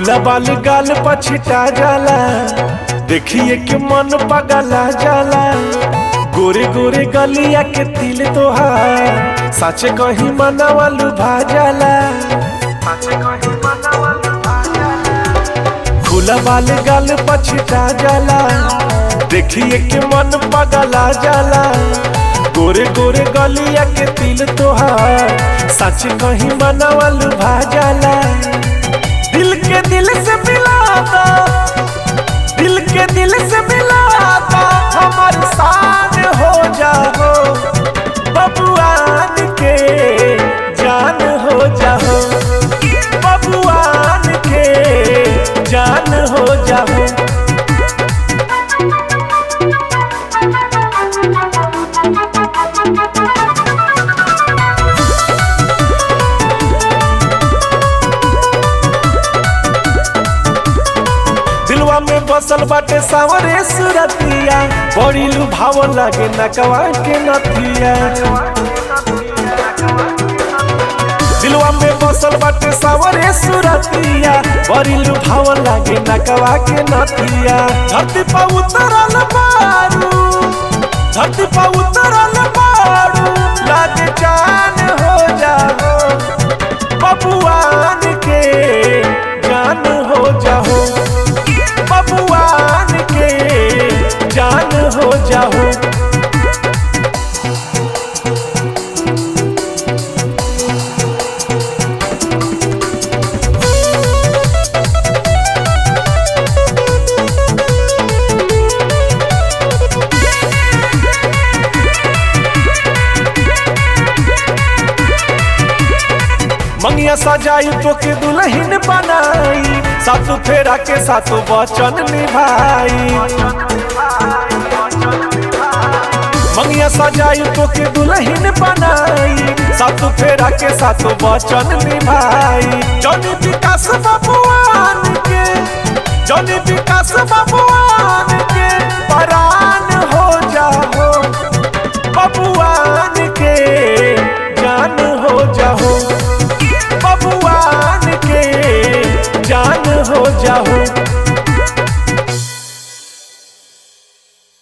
फूला बाल गाल पछिटा जाला, देखिए के मन पगला जाला। गोरे गोरे गलिया के तिल तोहार, साचे कहीं मनवा लुभा जाला। फूला बाल गाल पछिटा जाला, देखिए के मन पगला जाला। गोरे गोरे गलिया के तिल तोहार, साचे कहीं मनवा लुभा जाला। दिल के दिल से मिलाता, दिल के दिल से मिलाता, हमार शान हो जाओ। बबुआन के जान हो जाओ, बबुआन के जान हो जाओ। दिलवा में बसल बाटे सावरे सुरतिया, बड़ी लुभाव लागे नकवा के नथिया। दिलवा में बसल बाटे सावरे सुरतिया, बड़ी लुभाव लागे नकवा के नथिया। धरती पर उतरल बारू, धरती पर उतरल बारू, लागे जान हो जाओ। बबुआन के जान हो जाओ, बबुआन के जान हो जाओ। मंगिया सजाई तो के दुल्हन बनाई, सात फेरा के सातों वचन निभाई। मंगिया सजाई तो के दुल्हन बनाई, सात फेरा के सातों वचन निभाई। जौनी विकास बबुआन के, जौनी विकास बबुआन के परान हो जाओ। बबुआन के जान हो जाओ, बबुआन के जान हो जाओ।